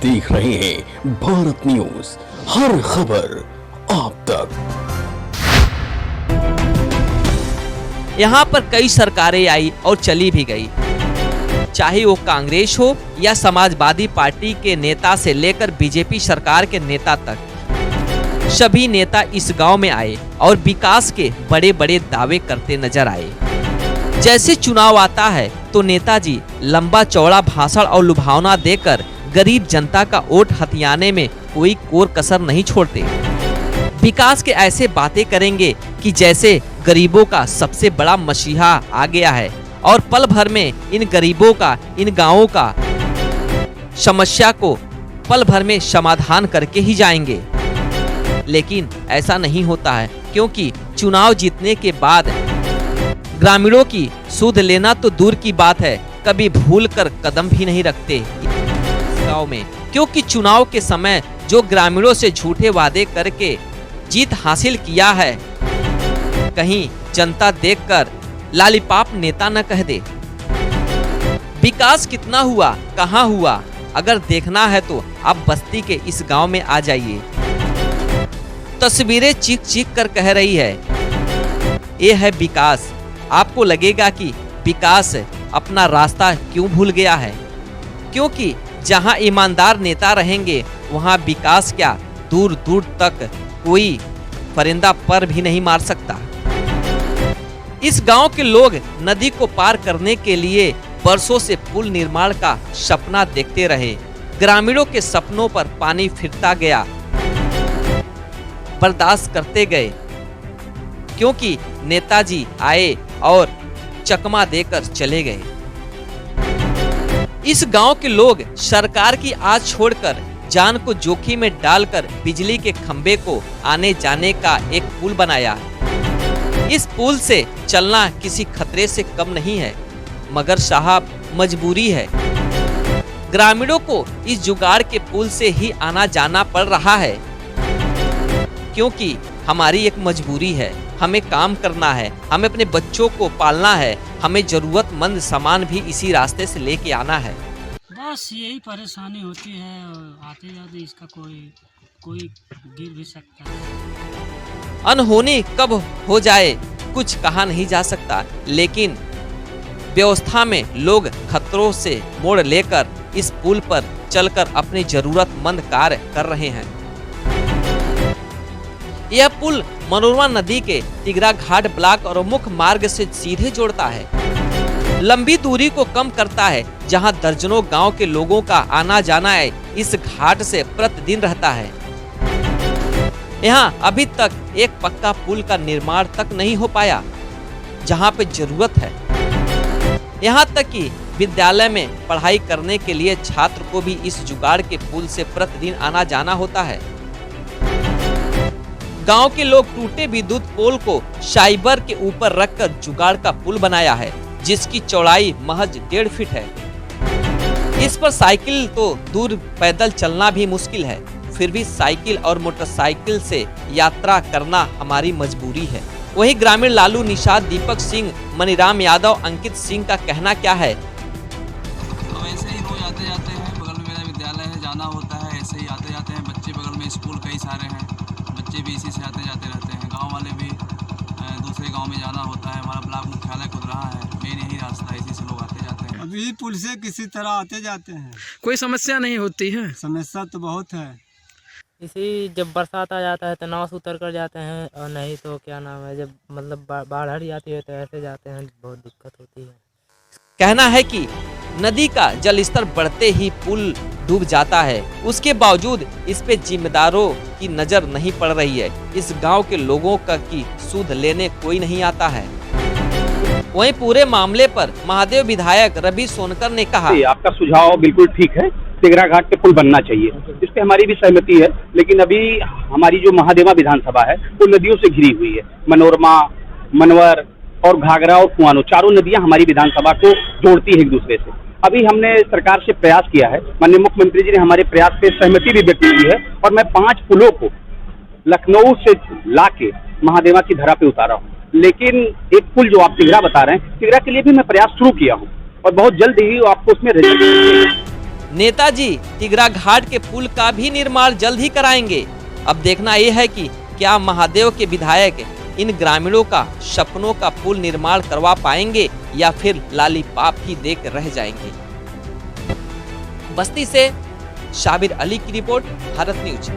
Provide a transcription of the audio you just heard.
देख रहे हैं भारत न्यूज, हर खबर आप तक। यहाँ पर कई सरकारें आई और चली भी गई, चाहे वो कांग्रेस हो या समाजवादी पार्टी के नेता से लेकर बीजेपी सरकार के नेता तक। सभी नेता इस गांव में आए और विकास के बड़े बड़े दावे करते नजर आए। जैसे चुनाव आता है तो नेताजी लंबा चौड़ा भाषण और लुभावना देकर गरीब जनता का वोट हथियाने में कोई कोर कसर नहीं छोड़ते। विकास के ऐसे बातें करेंगे कि जैसे गरीबों का सबसे बड़ा मसीहा आ गया है और पल भर में इन गरीबों का, इन गांवों का समस्या को पल भर में समाधान करके ही जाएंगे। लेकिन ऐसा नहीं होता है, क्योंकि चुनाव जीतने के बाद ग्रामीणों की सुध लेना तो दूर की बात है, कभी भूल कर कदम भी नहीं रखते गांव में। क्योंकि चुनाव के समय जो ग्रामीणों से झूठे वादे करके जीत हासिल किया है, कहीं जनता देखकर लालीपाप नेता न कह दे। विकास कितना हुआ, कहां हुआ, अगर देखना है तो आप बस्ती के इस गांव में आ जाइए। तस्वीरें चीख चीख कर कह रही है, ये है विकास। आपको लगेगा कि विकास अपना रास्ता क्यों भूल गया है, क्योंकि जहां ईमानदार नेता रहेंगे वहां विकास क्या, दूर दूर तक कोई परिंदा पर भी नहीं मार सकता। इस गांव के लोग नदी को पार करने के लिए बरसों से पुल निर्माण का सपना देखते रहे। ग्रामीणों के सपनों पर पानी फिरता गया, बर्दाश्त करते गए, क्योंकि नेताजी आए और चकमा देकर चले गए। इस गांव के लोग सरकार की आस छोड़कर जान को जोखिम में डालकर बिजली के खंभे को आने जाने का एक पुल बनाया। इस पुल से चलना किसी खतरे से कम नहीं है, मगर साहब मजबूरी है। ग्रामीणों को इस जुगाड़ के पुल से ही आना जाना पड़ रहा है, क्योंकि हमारी एक मजबूरी है, हमें काम करना है, हमें अपने बच्चों को पालना है, हमें जरूरतमंद सामान भी इसी रास्ते से लेके आना है। बस यही परेशानी होती है, आते जाते इसका कोई गिर भी सकता है। अनहोनी कब हो जाए कुछ कहा नहीं जा सकता, लेकिन व्यवस्था में लोग खतरों से मोड़ लेकर इस पुल पर चलकर अपने जरूरतमंद कार्य कर रहे हैं। यह पुल मनोरमा नदी के तिगरा घाट ब्लॉक और मुख्य मार्ग से सीधे जोड़ता है। लंबी दूरी को कम करता है, जहां दर्जनों गांव के लोगों का आना जाना है इस घाट से प्रतिदिन रहता है। यहां अभी तक एक पक्का पुल का निर्माण तक नहीं हो पाया, जहां पे जरूरत है। यहां तक कि विद्यालय में पढ़ाई करने के लिए छात्र को भी इस जुगाड़ के पुल से प्रतिदिन आना जाना होता है। गांव के लोग टूटे विद्युत पोल को साइबर के ऊपर रखकर जुगाड़ का पुल बनाया है, जिसकी चौड़ाई महज 1.5 फीट है। इस पर साइकिल तो दूर पैदल चलना भी मुश्किल है, फिर भी साइकिल और मोटरसाइकिल से यात्रा करना हमारी मजबूरी है। वहीं ग्रामीण लालू निषाद, दीपक सिंह, मनीराम यादव, अंकित सिंह का कहना क्या है? तो ऐसे ही रोज आते जाते हैं, बगल में मेरा विद्यालय है, जाना होता है, ऐसे ही आते जाते हैं। बच्चे बगल में स्कूल कई सारे हैं, बच्चे भी इसी से आते जाते रहते हैं। गांव वाले भी दूसरे गांव में जाना होता है, हमारा ब्लॉक मुख्यालय खुद रहा है, मेन यही रास्ता है, इसी से लोग आते जाते हैं। अभी पुल से किसी तरह आते जाते हैं, कोई समस्या नहीं होती है? समस्या तो बहुत है। इसी जब बरसात आ जाता है तो नाव से उतर कर जाते हैं, और नहीं तो क्या नाम है, जब मतलब बाढ़ आ जाती है तो ऐसे जाते हैं, बहुत दिक्कत होती है। कहना है कि नदी का जल स्तर बढ़ते ही पुल डूब जाता है, उसके बावजूद इस पे जिम्मेदारों की नजर नहीं पड़ रही है। इस गांव के लोगों का की सुध लेने कोई नहीं आता है। वहीं पूरे मामले पर महादेव विधायक रवि सोनकर ने कहा, आपका सुझाव बिल्कुल ठीक है, तिगरा घाट पे पुल बनना चाहिए, इस पे हमारी भी सहमति है। लेकिन अभी हमारी जो महादेवा विधानसभा है वो नदियों से घिरी हुई है। मनोरमा, मनवर और घाघरा और कुआनो, चारों नदियां हमारी विधानसभा को जोड़ती है एक दूसरे से। अभी हमने सरकार से प्रयास किया है, माननीय मुख्यमंत्री जी ने हमारे प्रयास पे सहमति भी व्यक्त की है, और मैं 5 पुलों को लखनऊ से लाके महादेवा की धरा पे उतारा हूँ। लेकिन एक पुल जो आप तिगरा बता रहे हैं, तिगरा के लिए भी मैं प्रयास शुरू किया हूँ और बहुत जल्द ही आपको उसमें रिजल्ट। नेताजी तिगरा घाट के पुल का भी निर्माण जल्द ही कराएंगे। अब देखना यह है कि क्या महादेव के विधायक इन ग्रामीणों का सपनों का पुल निर्माण करवा पाएंगे या फिर लालीपाप ही देख रह जाएंगे। बस्ती से शाबिर अली की रिपोर्ट, भारत न्यूज।